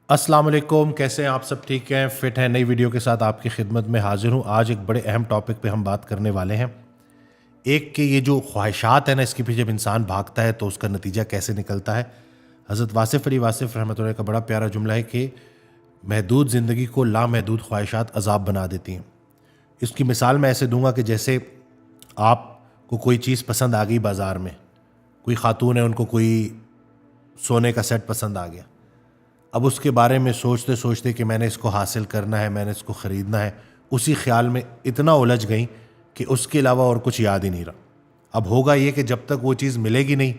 السلام علیکم، کیسے ہیں آپ؟ سب ٹھیک ہیں؟ فٹ ہیں؟ نئی ویڈیو کے ساتھ آپ کی خدمت میں حاضر ہوں۔ آج ایک بڑے اہم ٹاپک پہ ہم بات کرنے والے ہیں۔ ایک کہ یہ جو خواہشات ہیں نا، اس کے پیچھے جب انسان بھاگتا ہے تو اس کا نتیجہ کیسے نکلتا ہے۔ حضرت واصف علی واصف رحمۃ اللہ کا بڑا پیارا جملہ ہے کہ محدود زندگی کو لامحدود خواہشات عذاب بنا دیتی ہیں۔ اس کی مثال میں ایسے دوں گا کہ جیسے آپ کو کوئی چیز پسند آ گئی بازار میں، کوئی خاتون ہے، ان کو کوئی سونے کا سیٹ پسند آ گیا۔ اب اس کے بارے میں سوچتے سوچتے کہ میں نے اس کو حاصل کرنا ہے، میں نے اس کو خریدنا ہے، اسی خیال میں اتنا الجھ گئیں کہ اس کے علاوہ اور کچھ یاد ہی نہیں رہا۔ اب ہوگا یہ کہ جب تک وہ چیز ملے گی نہیں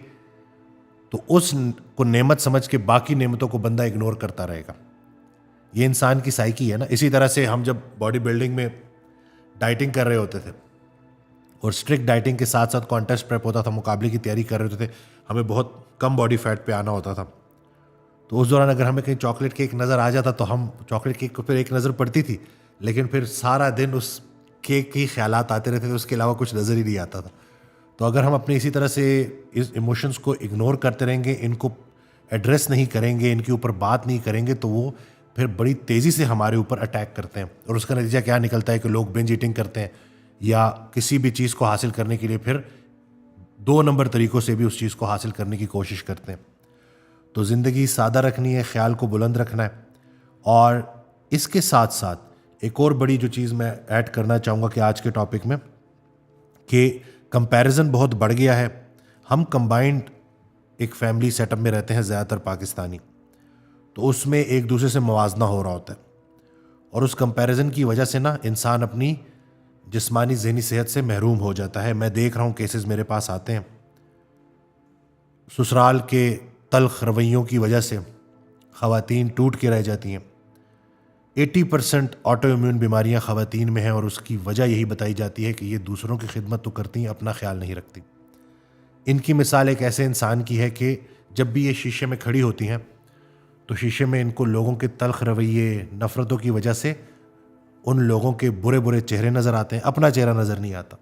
تو اس کو نعمت سمجھ کے باقی نعمتوں کو بندہ اگنور کرتا رہے گا۔ یہ انسان کی سائیکی ہے نا۔ اسی طرح سے ہم جب باڈی بلڈنگ میں ڈائٹنگ کر رہے ہوتے تھے اور اسٹرکٹ ڈائٹنگ کے ساتھ ساتھ کانٹیسٹ پریپ ہوتا تھا، مقابلے کی تیاری کر رہے ہوتے تھے، ہمیں بہت کم باڈی فیٹ پہ آنا ہوتا تھا، تو اس دوران اگر ہمیں کہیں چاکلیٹ کیک نظر آ جاتا تو ہم چاکلیٹ کیک کو پھر ایک نظر پڑتی تھی، لیکن پھر سارا دن اس کیک کی خیالات آتے رہتے تھے، اس کے علاوہ کچھ نظر ہی نہیں آتا تھا۔ تو اگر ہم اپنے اسی طرح سے اس ایموشنز کو اگنور کرتے رہیں گے، ان کو ایڈریس نہیں کریں گے، ان کے اوپر بات نہیں کریں گے، تو وہ پھر بڑی تیزی سے ہمارے اوپر اٹیک کرتے ہیں، اور اس کا نتیجہ کیا نکلتا ہے کہ لوگ بنج ایٹنگ کرتے ہیں، یا کسی بھی چیز کو حاصل کرنے کے لیے پھر 2 نمبر طریقوں سے بھی اس چیز کو حاصل کرنے کی کوشش کرتے ہیں۔ تو زندگی سادہ رکھنی ہے، خیال کو بلند رکھنا ہے، اور اس کے ساتھ ساتھ ایک اور بڑی جو چیز میں ایڈ کرنا چاہوں گا کہ آج کے ٹاپک میں، کہ کمپیریزن بہت بڑھ گیا ہے۔ ہم کمبائنڈ ایک فیملی سیٹ اپ میں رہتے ہیں، زیادہ تر پاکستانی، تو اس میں ایک دوسرے سے موازنہ ہو رہا ہوتا ہے، اور اس کمپیریزن کی وجہ سے نا انسان اپنی جسمانی ذہنی صحت سے محروم ہو جاتا ہے۔ میں دیکھ رہا ہوں کیسز میرے پاس آتے ہیں، سسرال کے تلخ رویوں کی وجہ سے خواتین ٹوٹ کے رہ جاتی ہیں۔ 80% آٹو امیون بیماریاں خواتین میں ہیں، اور اس کی وجہ یہی بتائی جاتی ہے کہ یہ دوسروں کی خدمت تو کرتی ہیں، اپنا خیال نہیں رکھتی۔ ان کی مثال ایک ایسے انسان کی ہے کہ جب بھی یہ شیشے میں کھڑی ہوتی ہیں تو شیشے میں ان کو لوگوں کے تلخ رویے، نفرتوں کی وجہ سے ان لوگوں کے برے برے چہرے نظر آتے ہیں، اپنا چہرہ نظر نہیں آتا،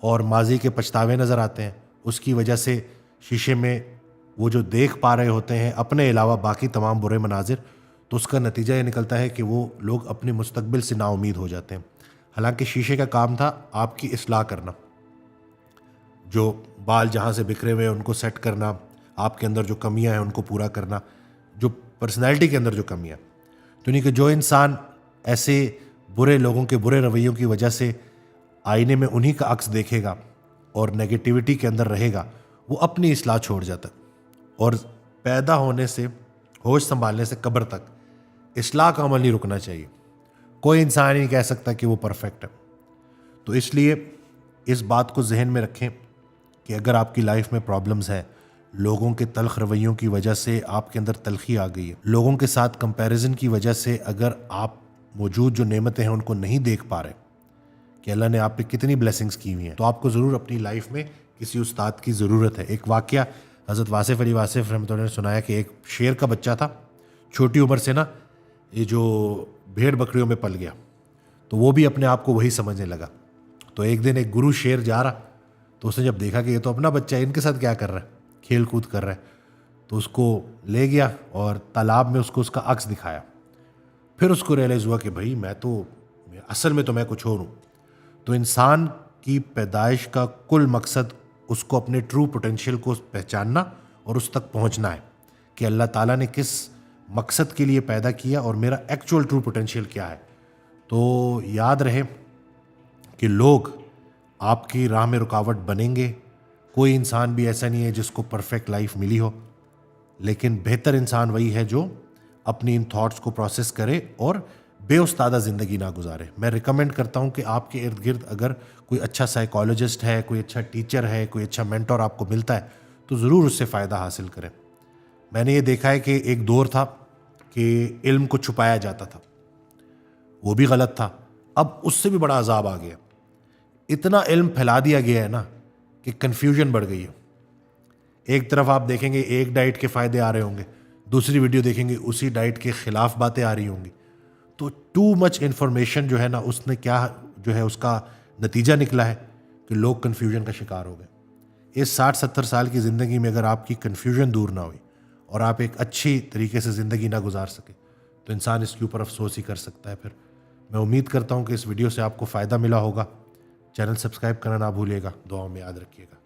اور ماضی کے پچھتاوے نظر آتے ہیں۔ اس کی وجہ سے شیشے میں وہ جو دیکھ پا رہے ہوتے ہیں اپنے علاوہ باقی تمام برے مناظر، تو اس کا نتیجہ یہ نکلتا ہے کہ وہ لوگ اپنے مستقبل سے نا امید ہو جاتے ہیں۔ حالانکہ شیشے کا کام تھا آپ کی اصلاح کرنا، جو بال جہاں سے بکھرے ہوئے ہیں ان کو سیٹ کرنا، آپ کے اندر جو کمیاں ہیں ان کو پورا کرنا، جو پرسنالٹی کے اندر جو کمیاں، تو نہیں کہ جو انسان ایسے برے لوگوں کے برے رویوں کی وجہ سے آئینے میں انہی کا عکس دیکھے گا اور نیگیٹیوٹی کے اندر رہے گا، وہ اپنی اصلاح چھوڑ جاتا ہے، اور پیدا ہونے سے ہوش سنبھالنے سے قبر تک اصلاح کا عمل نہیں رکنا چاہیے۔ کوئی انسان نہیں کہہ سکتا کہ وہ پرفیکٹ ہے۔ تو اس لیے اس بات کو ذہن میں رکھیں کہ اگر آپ کی لائف میں پرابلمز ہیں، لوگوں کے تلخ رویوں کی وجہ سے آپ کے اندر تلخی آ گئی ہے، لوگوں کے ساتھ کمپیریزن کی وجہ سے اگر آپ موجود جو نعمتیں ہیں ان کو نہیں دیکھ پا رہے کہ اللہ نے آپ پہ کتنی بلیسنگز کی ہوئی ہیں، تو آپ کو ضرور اپنی لائف میں کسی استاد کی ضرورت ہے۔ ایک واقعہ حضرت واصف علی واصف رحمۃ اللہ نے سنایا کہ ایک شیر کا بچہ تھا، چھوٹی عمر سے نا یہ جو بھیڑ بکریوں میں پل گیا، تو وہ بھی اپنے آپ کو وہی سمجھنے لگا۔ تو ایک دن ایک گرو شیر جا رہا، تو اس نے جب دیکھا کہ یہ تو اپنا بچہ ہے، ان کے ساتھ کیا کر رہا ہے، کھیل کود کر رہا ہے، تو اس کو لے گیا اور تالاب میں اس کو اس کا عکس دکھایا۔ پھر اس کو ریئلائز ہوا کہ بھائی اصل میں تو میں کچھ اور ہوں۔ تو انسان کی پیدائش کا کل مقصد اس کو اپنے ٹرو پوٹینشیل کو پہچاننا اور اس تک پہنچنا ہے کہ اللہ تعالیٰ نے کس مقصد کے لیے پیدا کیا اور میرا ایکچوئل ٹرو پوٹینشیل کیا ہے۔ تو یاد رہے کہ لوگ آپ کی راہ میں رکاوٹ بنیں گے، کوئی انسان بھی ایسا نہیں ہے جس کو پرفیکٹ لائف ملی ہو، لیکن بہتر انسان وہی ہے جو اپنی ان تھاٹس کو پروسیس کرے اور بے استادہ زندگی نہ گزارے۔ میں ریکمینڈ کرتا ہوں کہ آپ کے ارد گرد اگر کوئی اچھا سائیکالوجسٹ ہے، کوئی اچھا ٹیچر ہے، کوئی اچھا مینٹور آپ کو ملتا ہے، تو ضرور اس سے فائدہ حاصل کریں۔ میں نے یہ دیکھا ہے کہ ایک دور تھا کہ علم کو چھپایا جاتا تھا، وہ بھی غلط تھا۔ اب اس سے بھی بڑا عذاب آ گیا، اتنا علم پھیلا دیا گیا ہے نا کہ کنفیوژن بڑھ گئی ہے۔ ایک طرف آپ دیکھیں گے ایک ڈائٹ کے فائدے آ رہے ہوں گے، دوسری ویڈیو دیکھیں گے اسی ڈائٹ کے خلاف باتیں آ رہی ہوں گی۔ تو ٹو مچ انفارمیشن جو ہے نا، اس نے کیا جو ہے اس کا نتیجہ نکلا ہے کہ لوگ کنفیوژن کا شکار ہو گئے۔ اس 60-70 سال کی زندگی میں اگر آپ کی کنفیوژن دور نہ ہوئی اور آپ ایک اچھی طریقے سے زندگی نہ گزار سکیں تو انسان اس کے اوپر افسوس ہی کر سکتا ہے. پھر میں امید کرتا ہوں کہ اس ویڈیو سے آپ کو فائدہ ملا ہوگا. چینل سبسکرائب کرنا نہ بھولیے گا. دعاؤں میں یاد رکھیے گا.